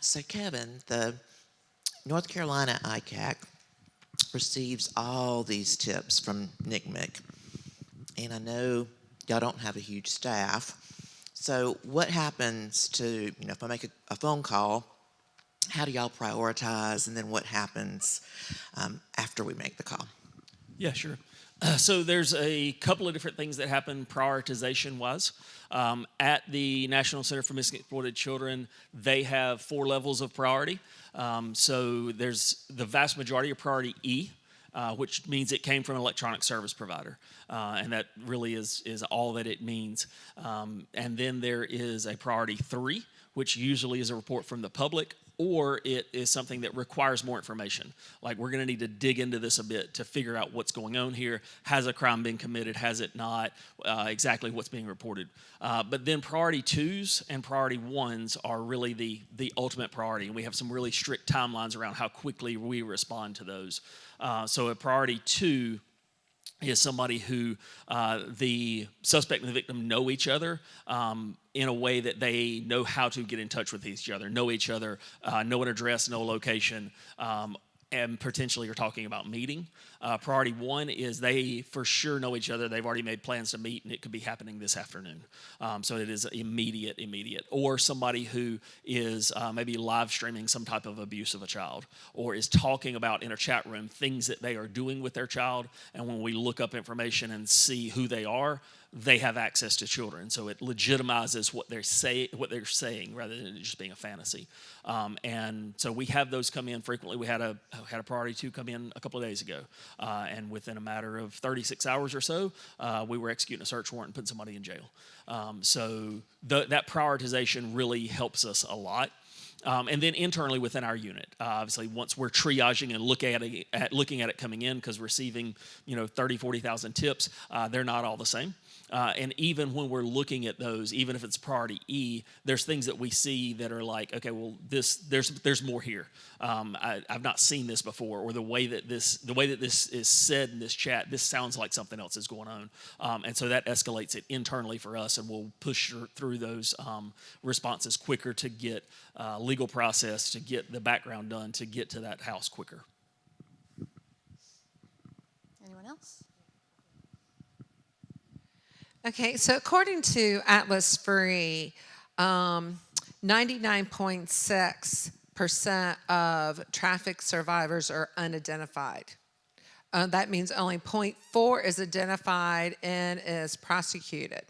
So Kevin, the North Carolina ICAC receives all these tips from NCMEC, and I know y'all don't have a huge staff. So what happens to, if I make a phone call, how do y'all prioritize, and then what happens after we make the call? Yeah, sure. So there's a couple of different things that happen prioritization-wise. At the National Center for Missing and Exploited Children, they have 4 levels of priority. So there's the vast majority of priority E, which means it came from an electronic service provider. And that really is all that it means. And then there is a priority 3, which usually is a report from the public, or it is something that requires more information. Like, we're going to need to dig into this a bit to figure out what's going on here. Has a crime been committed? Has it not? Exactly what's being reported. But then priority 2s and priority 1s are really the ultimate priority. And we have some really strict timelines around how quickly we respond to those. So a priority 2 is somebody who the suspect and the victim know each other in a way that they know how to get in touch with each other, know each other, know an address, know a location, and potentially are talking about meeting. Priority 1 is they for sure know each other. They've already made plans to meet, and it could be happening this afternoon. So it is immediate. Or somebody who is maybe live streaming some type of abuse of a child, or is talking about in a chat room things that they are doing with their child. And when we look up information and see who they are, they have access to children, so it legitimizes what they're saying, rather than it just being a fantasy. And so we have those come in frequently. We had a priority 2 come in a couple of days ago, and within a matter of 36 hours or so, we were executing a search warrant and putting somebody in jail. So that prioritization really helps us a lot. And then internally within our unit, obviously, once we're triaging and looking at it coming in, because receiving 30, 40,000 tips, they're not all the same. And even when we're looking at those, even if it's priority E, there's things that we see that are like, okay, well, there's more here. I've not seen this before, or the way that this is said in this chat, this sounds like something else is going on. And so that escalates it internally for us, and we'll push through those responses quicker to get legal process, to get the background done, to get to that house quicker. Anyone else? Okay, so according to Atlas Free, 99.6% of traffic survivors are unidentified. That means only 0.4 is identified and is prosecuted.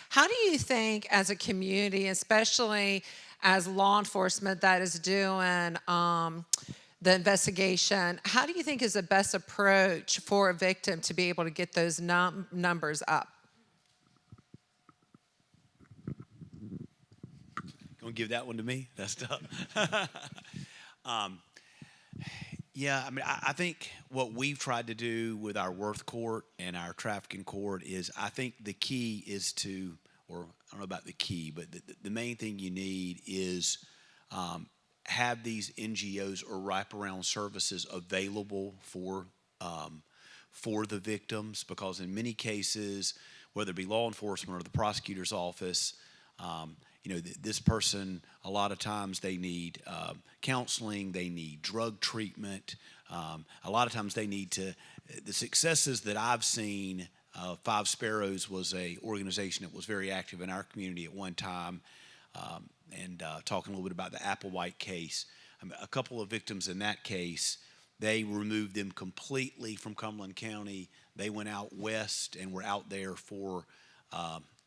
How do you think, as a community, especially as law enforcement that is doing the investigation, how do you think is the best approach for a victim to be able to get those numbers up? Gonna give that one to me? That's tough. Yeah, I mean, I think what we've tried to do with our Worth Court and our trafficking court is, I think the key is to, or I don't know about the key, but the main thing you need is have these NGOs or wraparound services available for the victims, because in many cases, whether it be law enforcement or the prosecutor's office, this person, a lot of times they need counseling, they need drug treatment. A lot of times they need to, the successes that I've seen, Five Sparrows was a organization that was very active in our community at one time, and talking a little bit about the Applewhite case. A couple of victims in that case, they removed them completely from Cumberland County. They went out west and were out there for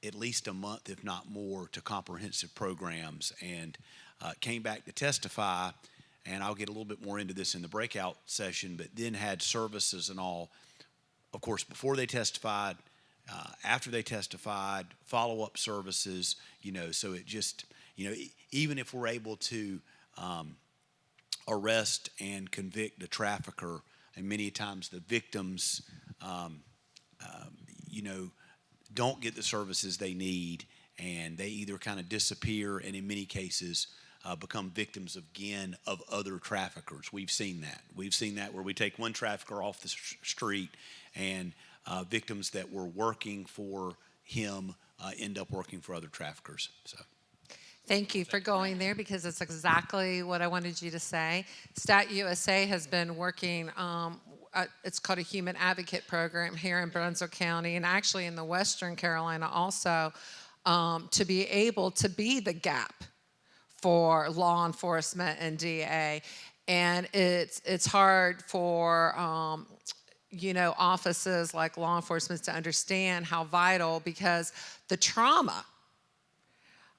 at least a month, if not more, to comprehensive programs, and came back to testify. And I'll get a little bit more into this in the breakout session, but then had services and all, of course, before they testified, after they testified, follow-up services, so it just, even if we're able to arrest and convict the trafficker, and many times the victims, don't get the services they need, and they either kind of disappear, and in many cases become victims again of other traffickers. We've seen that. We've seen that where we take one trafficker off the street, and victims that were working for him end up working for other traffickers. So, Thank you for going there because it's exactly what I wanted you to say. Stat USA has been working, it's called a Human Advocate Program here in Brunswick County and actually in the Western Carolina also, to be able to be the gap for law enforcement and DA. And it's hard for offices like law enforcement to understand how vital, because the trauma,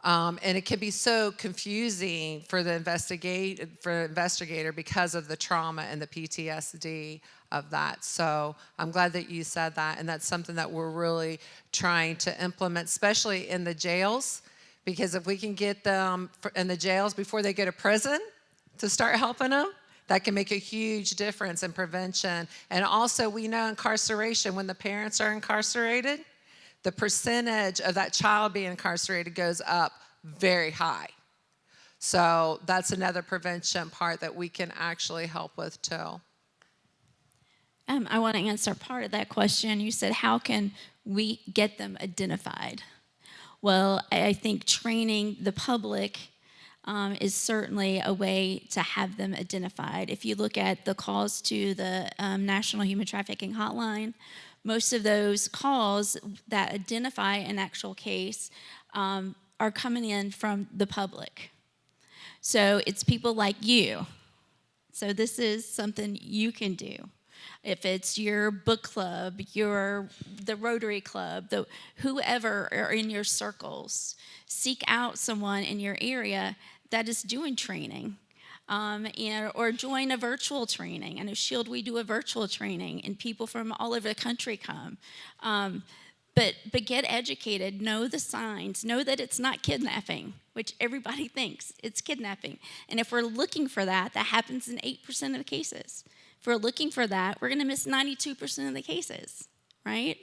and it can be so confusing for the investigator because of the trauma and the PTSD of that. So I'm glad that you said that, and that's something that we're really trying to implement, especially in the jails, because if we can get them in the jails before they go to prison to start helping them, that can make a huge difference in prevention. And also, we know incarceration, when the parents are incarcerated, the percentage of that child being incarcerated goes up very high. So that's another prevention part that we can actually help with too. I want to answer part of that question. You said, how can we get them identified? Well, I think training the public is certainly a way to have them identified. If you look at the calls to the National Human Trafficking Hotline, most of those calls that identify an actual case are coming in from the public. So it's people like you. So this is something you can do. If it's your book club, the Rotary Club, whoever are in your circles, seek out someone in your area that is doing training, or join a virtual training. I know SHIELD, we do a virtual training, and people from all over the country come. But get educated, know the signs, know that it's not kidnapping, which everybody thinks it's kidnapping. And if we're looking for that, that happens in 8% of the cases. If we're looking for that, we're gonna miss 92% of the cases, right?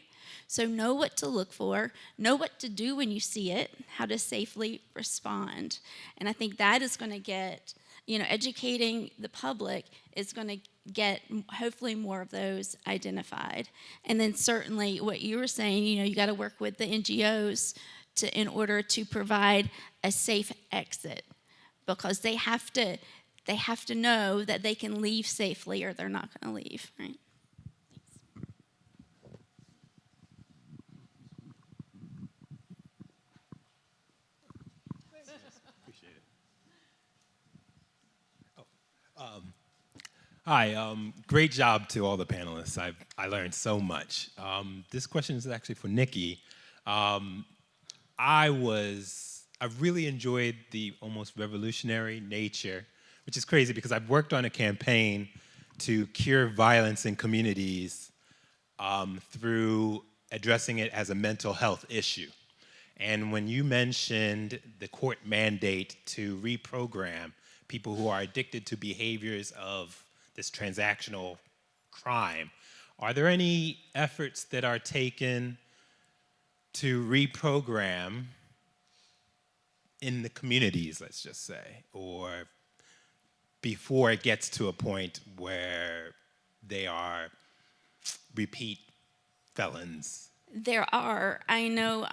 So know what to look for, know what to do when you see it, how to safely respond. And I think that is gonna get, educating the public is gonna get hopefully more of those identified. And then certainly what you were saying, you gotta work with the NGOs in order to provide a safe exit, because they have to know that they can leave safely or they're not gonna leave, right? Hi, great job to all the panelists. I learned so much. This question is actually for Nikki. I really enjoyed the almost revolutionary nature, which is crazy because I've worked on a campaign to cure violence in communities through addressing it as a mental health issue. And when you mentioned the court mandate to reprogram people who are addicted to behaviors of this transactional crime, are there any efforts that are taken to reprogram in the communities, let's just say, or before it gets to a point where they are repeat felons? There are. I know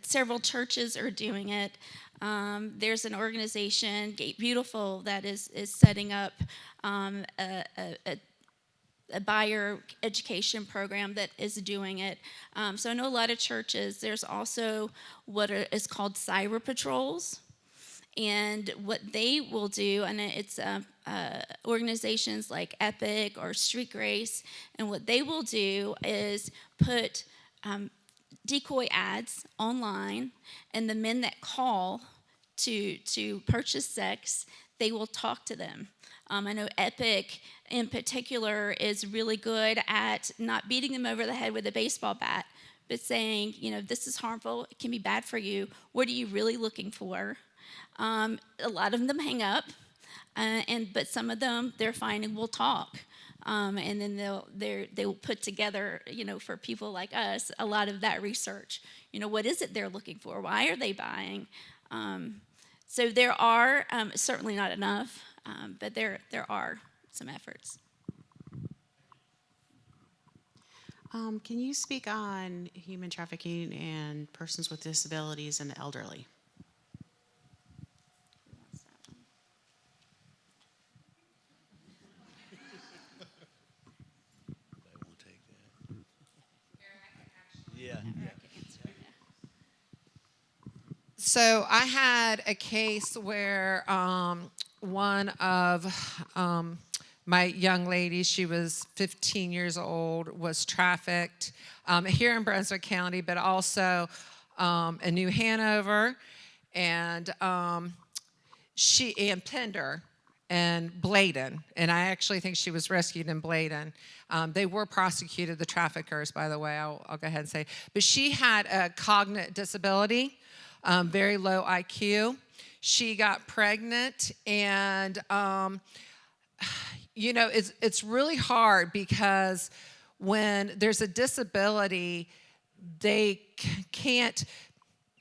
several churches are doing it. There's an organization, Gate Beautiful, that is setting up a buyer education program that is doing it. So I know a lot of churches. There's also what is called cyber patrols. And what they will do, and it's organizations like Epic or Street Grace, and what they will do is put decoy ads online, and the men that call to purchase sex, they will talk to them. I know Epic in particular is really good at not beating them over the head with a baseball bat, but saying, this is harmful, it can be bad for you, what are you really looking for? A lot of them hang up, but some of them they're finding will talk, and then they'll put together, for people like us, a lot of that research. What is it they're looking for? Why are they buying? So there are certainly not enough, but there are some efforts. Can you speak on human trafficking and persons with disabilities and the elderly? So I had a case where one of my young ladies, she was 15 years old, was trafficked here in Brunswick County, but also in New Hanover, and Pender and Bladen, and I actually think she was rescued in Bladen. They were prosecuted, the traffickers, by the way, I'll go ahead and say. But she had a cognitive disability, very low IQ. She got pregnant, and you know, it's really hard because when there's a disability, they can't.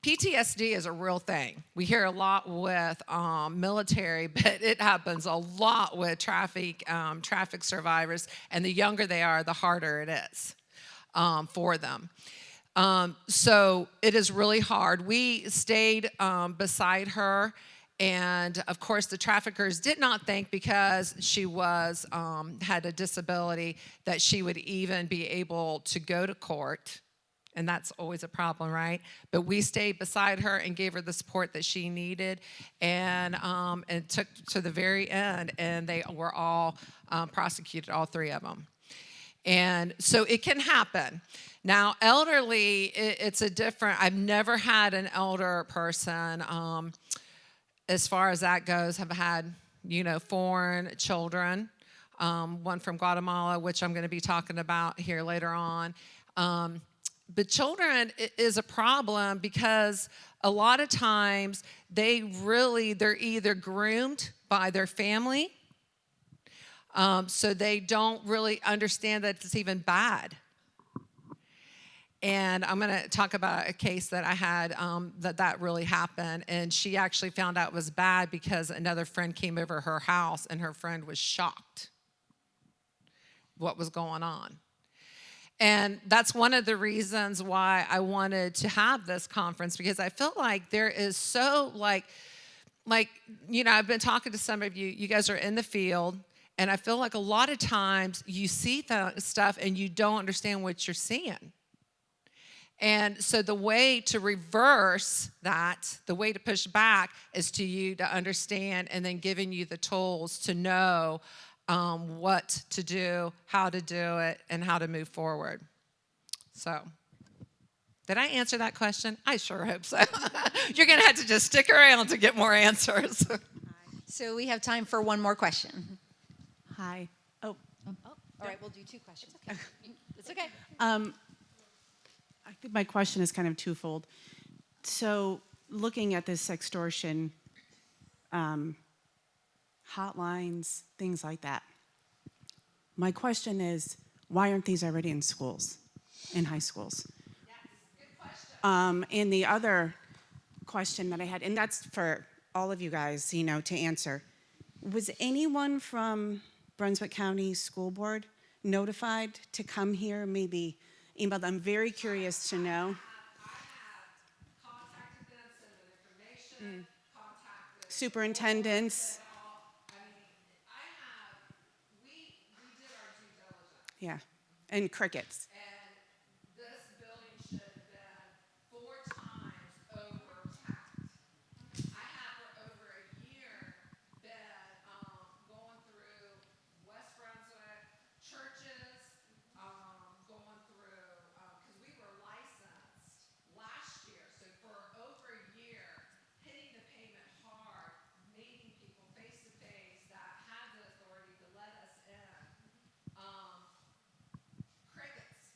PTSD is a real thing. We hear a lot with military, but it happens a lot with traffic survivors. And the younger they are, the harder it is for them. So it is really hard. We stayed beside her. And of course, the traffickers did not think, because she was had a disability, that she would even be able to go to court. And that's always a problem, right? But we stayed beside her and gave her the support that she needed, and took to the very end, and they were all prosecuted, all three of them. And so it can happen. Now, elderly, it's a different. I've never had an elder person, as far as that goes. I've had, you know, foreign children, one from Guatemala, which I'm going to be talking about here later on. But children is a problem because a lot of times they're either groomed by their family, so they don't really understand that it's even bad. And I'm going to talk about a case that I had that really happened, and she actually found out it was bad because another friend came over her house, and her friend was shocked what was going on. And that's one of the reasons why I wanted to have this conference, because I feel like there is so, like, you know, I've been talking to some of you, you guys are in the field, and I feel like a lot of times you see stuff and you don't understand what you're seeing. And so the way to reverse that, the way to push back, is to understand, and then giving you the tools to know what to do, how to do it, and how to move forward. So, did I answer that question? I sure hope so. You're going to have to just stick around to get more answers. So we have time for one more question. Hi. All right, we'll do two questions. It's okay. I think my question is kind of twofold. So looking at this extortion, hotlines, things like that. My question is, why aren't these already in schools, in high schools? Good question. And the other question that I had, and that's for all of you guys, you know, to answer. Was anyone from Brunswick County School Board notified to come here, maybe email them? I'm very curious to know. I have contacted them, sent them information, contacted Superintendents. Yeah, and crickets. And this building should have been 4 times overtaxed. I have for over a year been going through West Brunswick churches, going through, because we were licensed last year, so for over a year, hitting the pavement hard, meeting people face to face that had the authority to let us in. Crickets.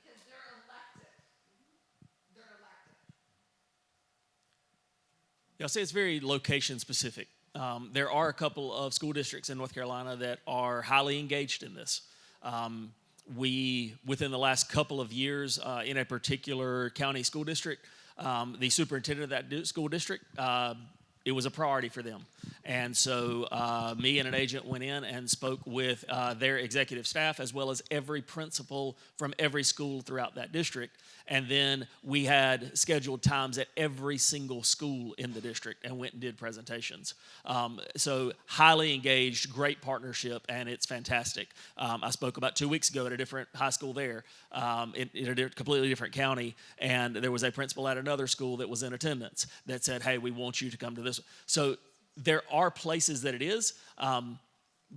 Because they're elected. They're elected. Yeah, I'll say it's very location specific. There are a couple of school districts in North Carolina that are highly engaged in this. We, within the last couple of years, in a particular county school district, the superintendent of that school district, it was a priority for them. And so me and an agent went in and spoke with their executive staff as well as every principal from every school throughout that district. And then we had scheduled times at every single school in the district and went and did presentations. So highly engaged, great partnership, and it's fantastic. I spoke about 2 weeks ago at a different high school there in a completely different county, and there was a principal at another school that was in attendance that said, hey, we want you to come to this. So there are places that it is,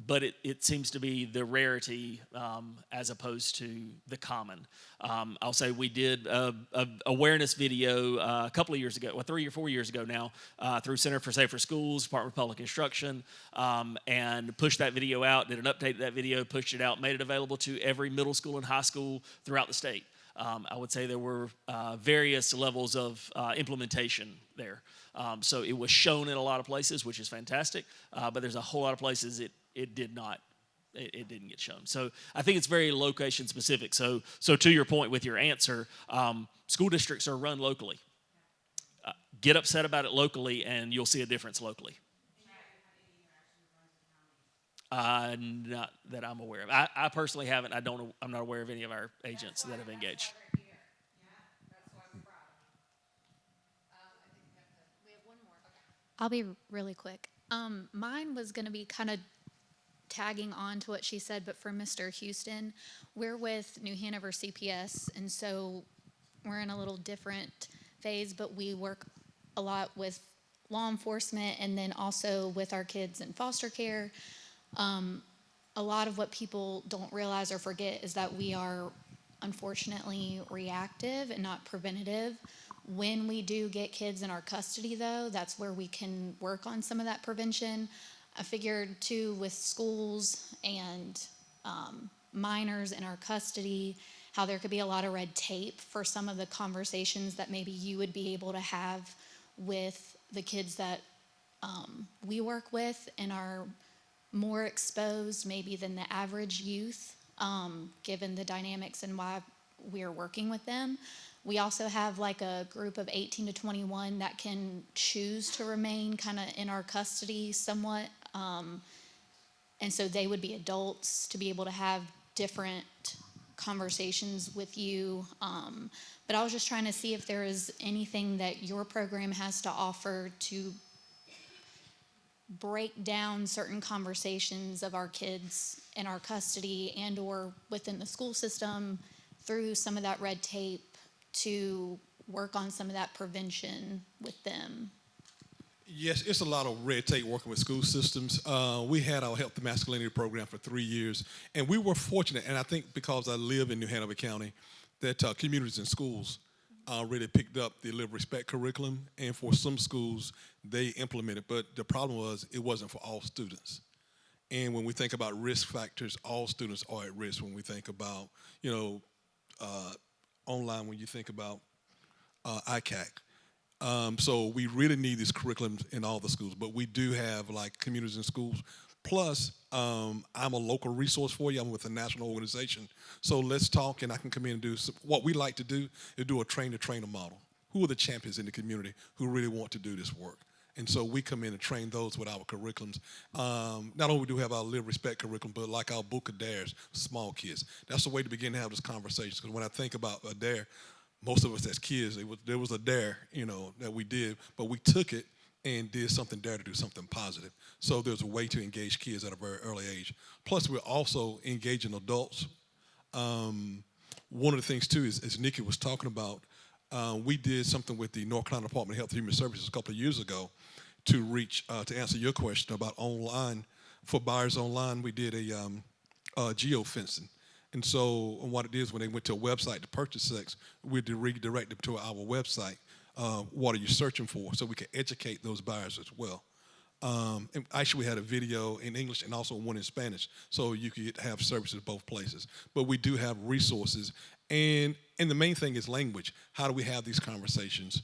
but it seems to be the rarity as opposed to the common. I'll say we did a awareness video a couple of years ago, well, 3 or 4 years ago now, through Center for Safer Schools, Department of Public Instruction, and pushed that video out, did an update of that video, pushed it out, made it available to every middle school and high school throughout the state. I would say there were various levels of implementation there. So it was shown in a lot of places, which is fantastic, but there's a whole lot of places it did not. It didn't get shown. So I think it's very location specific. So to your point with your answer, school districts are run locally. Get upset about it locally, and you'll see a difference locally. Not that I'm aware of. I personally haven't. I'm not aware of any of our agents that have engaged. I'll be really quick. Mine was going to be kind of tagging on to what she said, but for Mr. Houston, we're with New Hanover CPS, and so we're in a little different phase, but we work a lot with law enforcement and then also with our kids in foster care. A lot of what people don't realize or forget is that we are unfortunately reactive and not preventative. When we do get kids in our custody, though, that's where we can work on some of that prevention. I figured, too, with schools and minors in our custody, how there could be a lot of red tape for some of the conversations that maybe you would be able to have with the kids that we work with and are more exposed maybe than the average youth, given the dynamics and why we're working with them. We also have like a group of 18 to 21 that can choose to remain kind of in our custody somewhat. And so they would be adults to be able to have different conversations with you. But I was just trying to see if there is anything that your program has to offer to break down certain conversations of our kids in our custody and or within the school system through some of that red tape to work on some of that prevention with them. Yes, it's a lot of red tape working with school systems. We had our Health to Masculinity program for 3 years, and we were fortunate, and I think because I live in New Hanover County, that communities and schools really picked up the Live Respect curriculum, and for some schools, they implemented, but the problem was it wasn't for all students. And when we think about risk factors, all students are at risk. When we think about, online, when you think about ICAC. So we really need these curriculums in all the schools, but we do have like communities and schools. Plus, I'm a local resource for you. I'm with a national organization. So let's talk, and I can come in and do what we like to do is do a train-the-trainer model. Who are the champions in the community who really want to do this work? And so we come in and train those with our curriculums. Not only do we have our Live Respect curriculum, but like our Book of Dares, small kids. That's the way to begin to have this conversation. Because when I think about a dare, most of us as kids, there was a dare, that we did, but we took it and did something dare to do something positive. So there's a way to engage kids at a very early age. Plus, we're also engaging adults. One of the things, too, is as Nikki was talking about, we did something with the North Carolina Department of Health and Human Services a couple of years ago to reach, to answer your question about online. For buyers online, we did a geofencing. And so what it is, when they went to a website to purchase sex, we'd redirect them to our website. What are you searching for? So we can educate those buyers as well. And actually, we had a video in English and also one in Spanish, so you could have services both places. But we do have resources, and the main thing is language. How do we have these conversations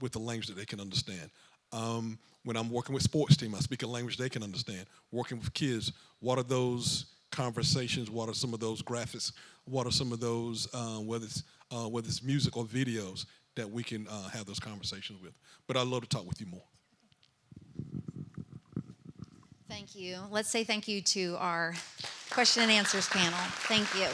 with the language that they can understand? When I'm working with sports team, I speak a language they can understand. Working with kids, what are those conversations? What are some of those graphics? What are some of those, whether it's music or videos, that we can have those conversations with? But I'd love to talk with you more. Thank you. Let's say thank you to our question and answers panel. Thank you.